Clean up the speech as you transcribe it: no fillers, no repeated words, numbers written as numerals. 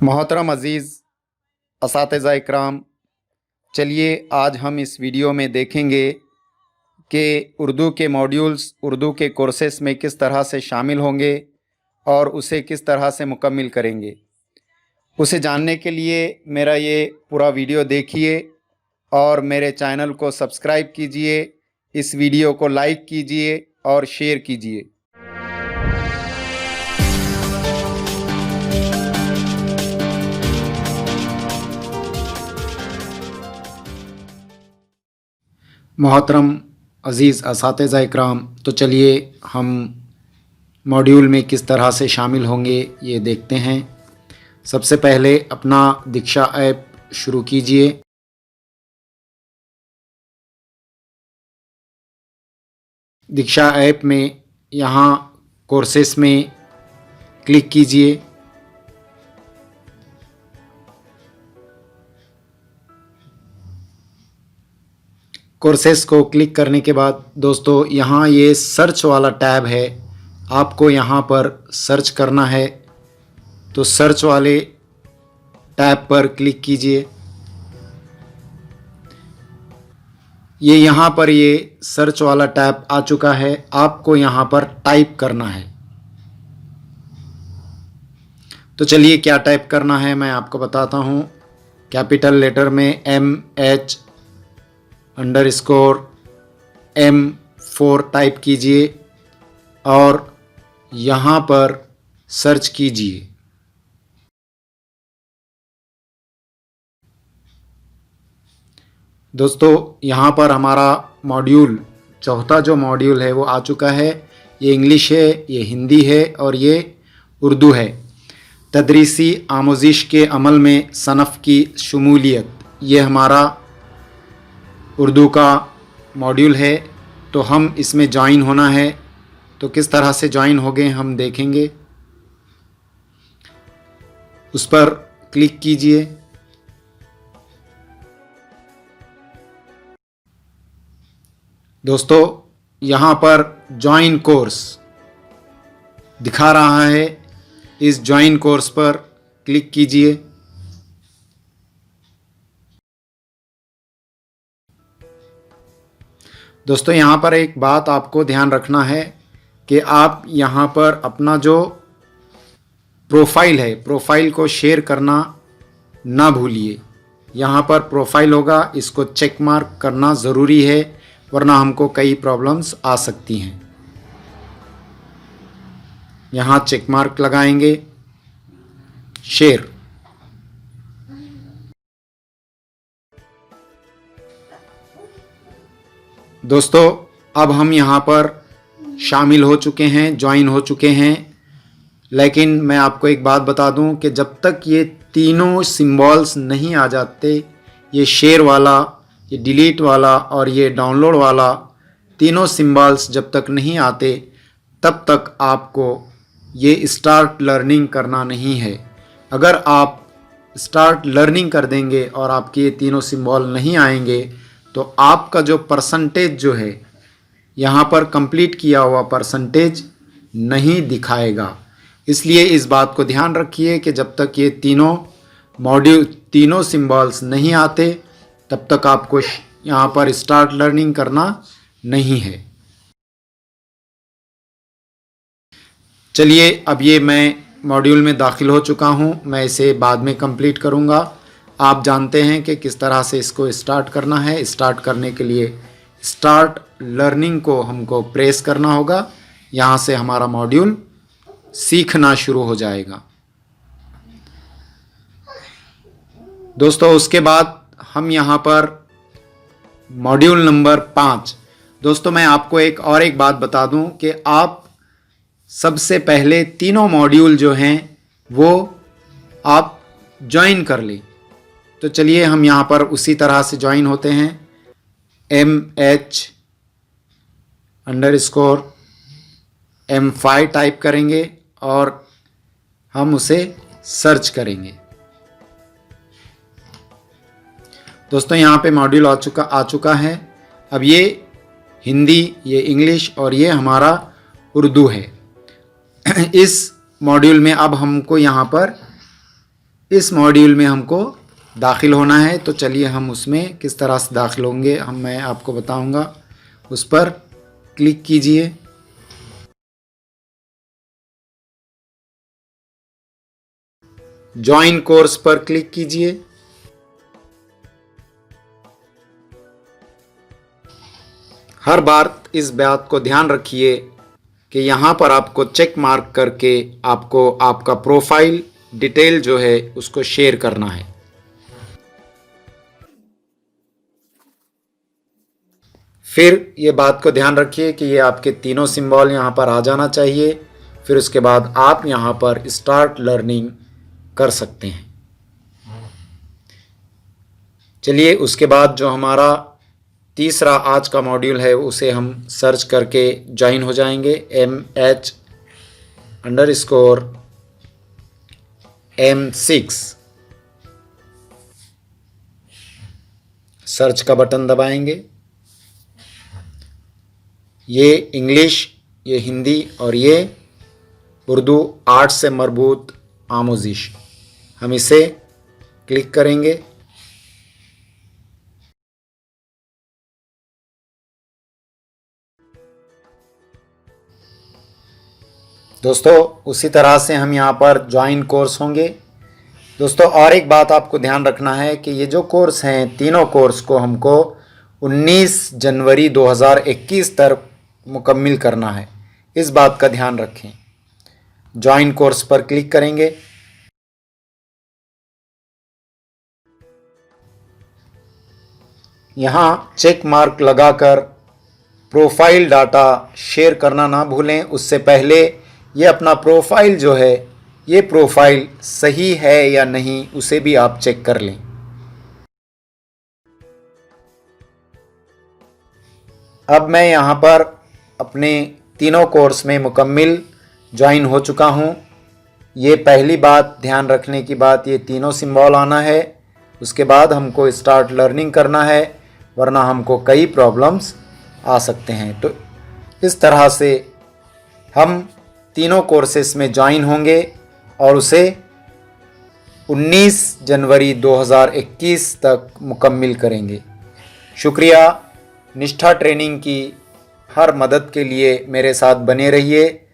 मोहतरम अज़ीज़ असातिज़ा इकराम, चलिए आज हम इस वीडियो में देखेंगे कि उर्दू के मॉड्यूल्स उर्दू के कोर्सेस में किस तरह से शामिल होंगे और उसे किस तरह से मुकम्मिल करेंगे। उसे जानने के लिए मेरा ये पूरा वीडियो देखिए और मेरे चैनल को सब्सक्राइब कीजिए, इस वीडियो को लाइक कीजिए और शेयर कीजिए। मोहतरम अज़ीज़ असातिज़ा इकराम, तो चलिए हम मॉड्यूल में किस तरह से शामिल होंगे ये देखते हैं। सबसे पहले अपना दीक्षा ऐप शुरू कीजिए। दीक्षा ऐप में यहाँ कोर्सेस में क्लिक कीजिए। कोर्सेस को क्लिक करने के बाद दोस्तों यहाँ ये सर्च वाला टैब है, आपको यहाँ पर सर्च करना है, तो सर्च वाले टैब पर क्लिक कीजिए। ये यहाँ पर ये सर्च वाला टैब आ चुका है, आपको यहाँ पर टाइप करना है। तो चलिए क्या टाइप करना है मैं आपको बताता हूँ। कैपिटल लेटर में MH_M4 टाइप कीजिए और यहाँ पर सर्च कीजिए। दोस्तों यहाँ पर हमारा मॉड्यूल चौथा जो मॉड्यूल है वो आ चुका है। ये इंग्लिश है, ये हिंदी है और ये उर्दू है। तदरीसी आमोजिश के अमल में सनफ़ की शमूलियत, ये हमारा उर्दू का मॉड्यूल है। तो हम इसमें ज्वाइन होना है, तो किस तरह से ज्वाइन होंगे हम देखेंगे। उस पर क्लिक कीजिए। दोस्तों यहाँ पर ज्वाइन कोर्स दिखा रहा है, इस ज्वाइन कोर्स पर क्लिक कीजिए। दोस्तों यहाँ पर एक बात आपको ध्यान रखना है कि आप यहाँ पर अपना जो प्रोफाइल है, प्रोफाइल को शेयर करना ना भूलिए। यहाँ पर प्रोफाइल होगा, इसको चेक मार्क करना ज़रूरी है, वरना हमको कई प्रॉब्लम्स आ सकती हैं। यहाँ चेक मार्क लगाएंगे, शेयर। दोस्तों अब हम यहाँ पर शामिल हो चुके हैं, ज्वाइन हो चुके हैं। लेकिन मैं आपको एक बात बता दूं कि जब तक ये तीनों सिंबल्स नहीं आ जाते, ये शेयर वाला, ये डिलीट वाला और ये डाउनलोड वाला, तीनों सिंबल्स जब तक नहीं आते तब तक आपको ये स्टार्ट लर्निंग करना नहीं है। अगर आप स्टार्ट लर्निंग कर देंगे और आपके ये तीनों सिंबल नहीं आएंगे तो आपका जो परसेंटेज जो है यहाँ पर कंप्लीट किया हुआ परसेंटेज नहीं दिखाएगा। इसलिए इस बात को ध्यान रखिए कि जब तक ये तीनों मॉड्यूल, तीनों सिंबल्स नहीं आते तब तक आपको यहाँ पर स्टार्ट लर्निंग करना नहीं है। चलिए अब ये मैं मॉड्यूल में दाखिल हो चुका हूँ, मैं इसे बाद में कंप्लीट करूँगा। आप जानते हैं कि किस तरह से इसको स्टार्ट करना है। स्टार्ट करने के लिए स्टार्ट लर्निंग को हमको प्रेस करना होगा, यहाँ से हमारा मॉड्यूल सीखना शुरू हो जाएगा। दोस्तों उसके बाद हम यहाँ पर मॉड्यूल नंबर 5। दोस्तों मैं आपको एक बात बता दूं कि आप सबसे पहले तीनों मॉड्यूल जो हैं वो आप ज्वाइन कर लें। तो चलिए हम यहाँ पर उसी तरह से ज्वाइन होते हैं। MH_M5 टाइप करेंगे और हम उसे सर्च करेंगे। दोस्तों यहाँ पे मॉड्यूल आ चुका है। अब ये हिंदी, ये इंग्लिश और ये हमारा उर्दू है। इस मॉड्यूल में अब हमको यहाँ पर इस मॉड्यूल में हमको दाखिल होना है। तो चलिए हम उसमें किस तरह से दाखिल होंगे मैं आपको बताऊंगा। उस पर क्लिक कीजिए। ज्वाइन कोर्स पर क्लिक कीजिए। हर बार इस बात को ध्यान रखिए कि यहाँ पर आपको चेक मार्क करके आपको आपका प्रोफाइल डिटेल जो है उसको शेयर करना है। फिर ये बात को ध्यान रखिए कि ये आपके तीनों सिंबल यहाँ पर आ जाना चाहिए। फिर उसके बाद आप यहाँ पर स्टार्ट लर्निंग कर सकते हैं। चलिए उसके बाद जो हमारा तीसरा आज का मॉड्यूल है उसे हम सर्च करके ज्वाइन हो जाएंगे। MH_M6 सर्च का बटन दबाएंगे। ये इंग्लिश, ये हिंदी और ये उर्दू आर्ट से मरबूत आमोजिश, हम इसे क्लिक करेंगे। दोस्तों उसी तरह से हम यहाँ पर ज्वाइन कोर्स होंगे। दोस्तों और एक बात आपको ध्यान रखना है कि ये जो कोर्स हैं तीनों कोर्स को हमको 19 जनवरी 2021 तक मुकम्मिल करना है। इस बात का ध्यान रखें। ज्वाइन कोर्स पर क्लिक करेंगे। यहाँ चेक मार्क लगाकर प्रोफाइल डाटा शेयर करना ना भूलें। उससे पहले ये अपना प्रोफाइल जो है ये प्रोफाइल सही है या नहीं उसे भी आप चेक कर लें। अब मैं यहाँ पर अपने तीनों कोर्स में मुकम्मिल ज्वाइन हो चुका हूँ। ये पहली बात ध्यान रखने की बात, ये तीनों सिंबल आना है। उसके बाद हमको स्टार्ट लर्निंग करना है, वरना हमको कई प्रॉब्लम्स आ सकते हैं। तो इस तरह से हम तीनों कोर्सेस में ज्वाइन होंगे और उसे 19 जनवरी 2021 तक मुकम्मिल करेंगे। शुक्रिया। निष्ठा ट्रेनिंग की हर मदद के लिए मेरे साथ बने रहिए।